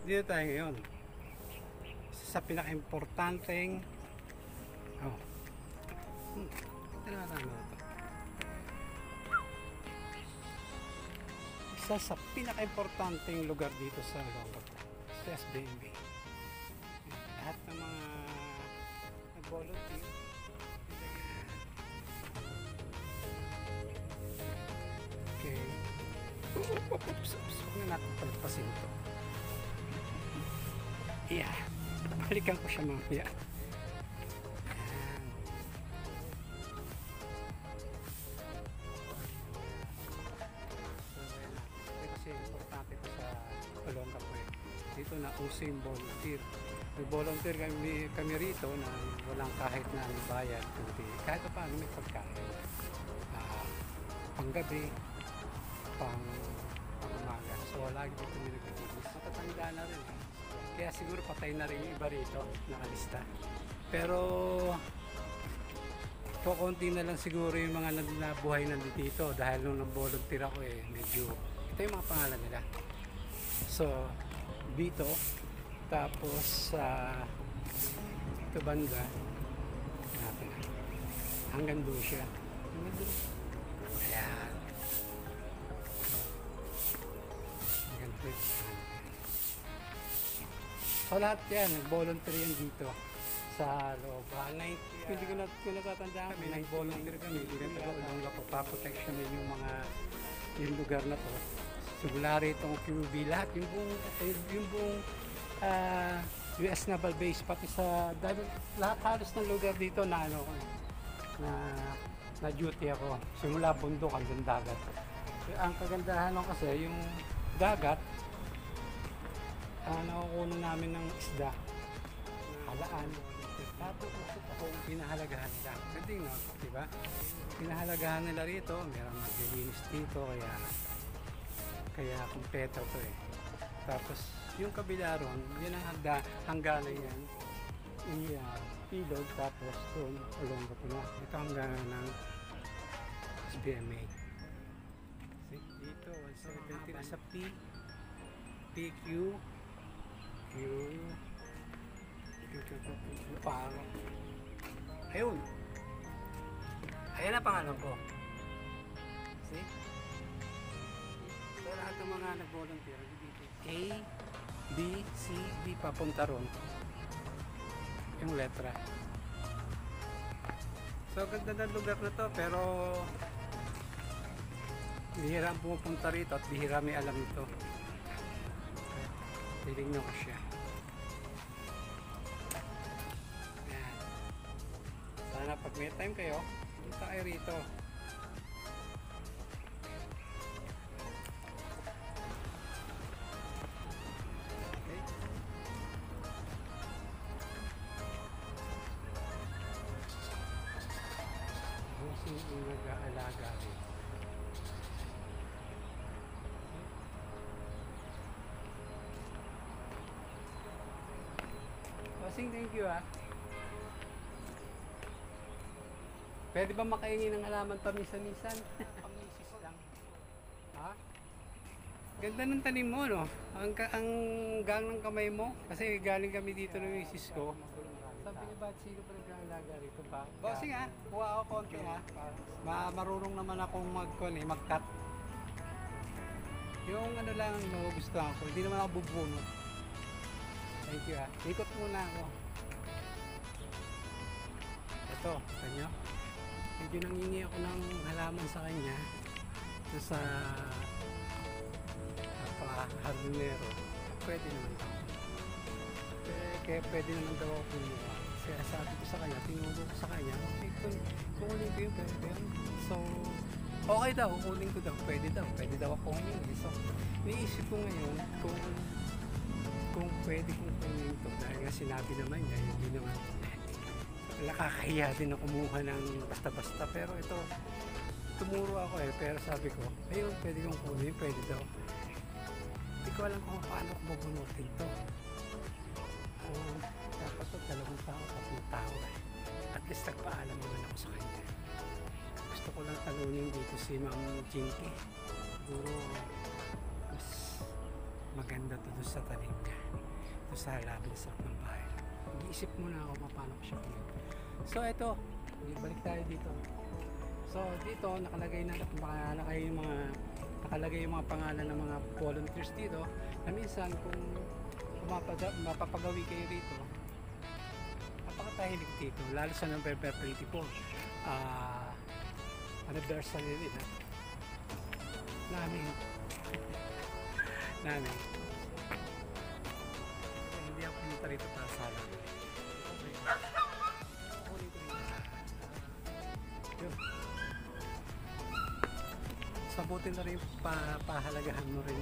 Dito tayo ngayon. Isa sa pinaka-importanteng oh. Ito na ito. Isa sa pinaka-importanteng lugar dito sa Olongapo, sa SBMB. Lahat ng mga nag-volunteer. Okay. Oops. Huwag na natin palagpasin ito. Yeah. Balikan ko siya mamaya. Kasi importante ito sa Olongapo eh. Dito na uso yung volunteer. May volunteer kami rito na walang kahit na bayad. Kundi kahit pa paano may pagkain. Panggabi, pang-umaga. So lagi dito may nagtutubos. Matatanda na rin. Kaya siguro patay na rin yung iba rito, nakalista. Pero konti na lang siguro yung mga nabuhay na dito dahil nung nag-volunteer ako eh, medyo ito yung mga pangalan nila. So, dito, tapos ito banda, natin hanggang doon siya. Hanggang doon. Ayan. Hanggang doon. So lahat yan, nag-volunteer yan dito sa loob. Hindi ko natatandaan kami, nag-volunteer kami. Hindi rin taga-Olongapo, paprotection din yung mga yung lugar na to. Simula rito ang QB, lahat yung buong US Naval Base, pati sa lahat halos ng lugar dito na ano na duty ako. Simula bundok hanggang dagat. Ang kagandahan lang kasi yung dagat, nakukunan namin ng isda, halaan. Tapos ako pinahalagahan nila. Pwede no, di ba? Pinahalagahan nila rito, mayroong maglilinis dito, kaya kumpleto to eh. Tapos yung kabila ron, yan ang hangganan yan. Ilog, tapos doon, Olongapo na. Ito hangganan ng SBMA. Dito, 170 sa PQ, parang ayun na pangalan ko. See? So lahat ng mga nag-volunteer dito A, B, C, D papunta ron yung letra. So ganda ng lugar na to, pero bihira ang pumupunta rito at bihira may alam ito. Titignan ko siya. Ayan. Sana pag may time kayo, punta kayo rito. Okay. Busing yung nag-aalaga rito. Bossing, thank you ah. Pwede ba makahingi ng halaman paminsan-minsan? Pamisis lang. Ha? Ganda ng tanim mo, no? Ang gang ng kamay mo. Kasi galing kami dito ng misis ko. Sabi niya ba, sino pa nag-aalaga rito ba? Bossing ah, kuha ako konti ah. Marunong naman akong mag-cut. Yung ano lang, no, gusto ako. Hindi naman ako bubunot. Thank you ah. Ikot muna ako. Ito, kanyo. Medyo nangingi ako ng halaman sa kanya. Ito sa hardinero. Pwede naman daw. Kaya pwede naman daw ako kumuha. Kaya sabi ko sa kanya, tinuro ko sa kanya, okay, kukunin ko yung pwede. So, okay daw, kukunin ko daw. Pwede daw ako humingi. So, niisip ko ngayon kung pwede kong kunin ito dahil nga sinabi naman niya, hindi naman nakakahiya din na kumuha ng basta-basta, pero ito tumuro ako eh, pero sabi ko ayun, pwede kong kunin, pwede daw. Hindi ko alam kung paano ko mabunutin ito. Dapat ito 2 tao, 3 tao eh. At least nagpaalam naman ako sa kanya. Gusto ko lang talunin dito si Ma'am Jinky. Siguro mas maganda to doon sa talim niya. Ito sa halaman sa ng bahay. Mag-iisip muna ako kung paano ko siya kunin. So ito, balik tayo dito. So dito nakalagay yung mga pangalan ng mga volunteers dito na minsan kung mapapagawi kayo dito, napakatahimik dito lalo sa November 24 anniversary nila namin hindi ako pinunta rito para sa alam sabutin na rin pahalagahan mo rin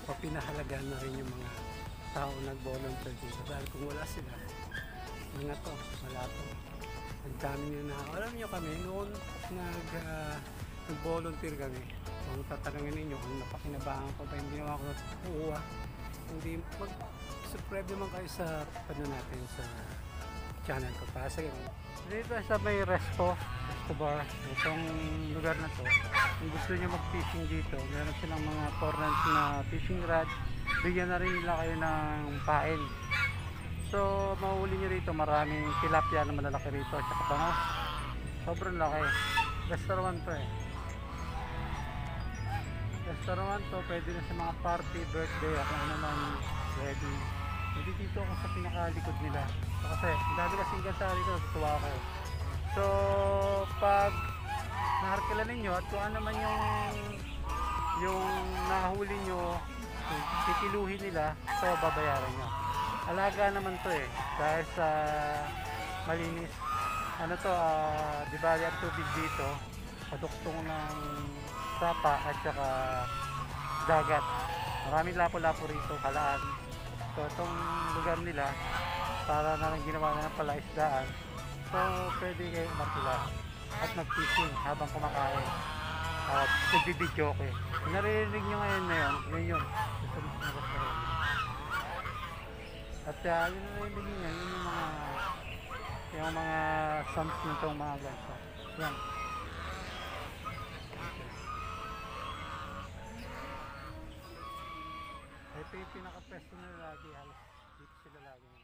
o pinahalagahan na rin yung mga tao nag-volunteer dito dahil kung wala sila mga to, wala to ang dami nyo na alam nyo kami noon nag-volunteer kami kung tatanungin ninyo kung napakinabangan ko ba yung ginawa ko uuwa hindi mag-subscribe naman kayo sa natin sa channel ko para sa ganun dito sa may resto bar itong lugar na to kung gusto nyo mag-fishing dito meron silang mga torrent na fishing rod bigyan na rin nila kayo ng pain so mahuli nyo rito maraming tilapia na malalaki rito at saka bangos sobrang laki restaurant to restaurant to pwede na sa mga party, birthday o kung ano man ready hindi dito ako sa pinakalikod nila so, kasi dami kasing gasa rito tuwa ako so pag naharkila ninyo at kung ano man yung nahuli nyo titiluhin nila so babayaran nyo alaga naman to dahil sa malinis ano to di ba ang tubig dito paduktong ng sapa at saka dagat maraming lapo-lapo rito kalaan so itong lugar nila para na lang ginawa na ng palaisdaan so pwede kayo umarkila at mag-fishing habang kumakain at nagbibidyo ko narinig nyo ngayon na yun at yun na narinig nyo yun yung mga sounds nitong mga ganso yan ito yung pinaka-pwesto na lagi halos dito sila lagi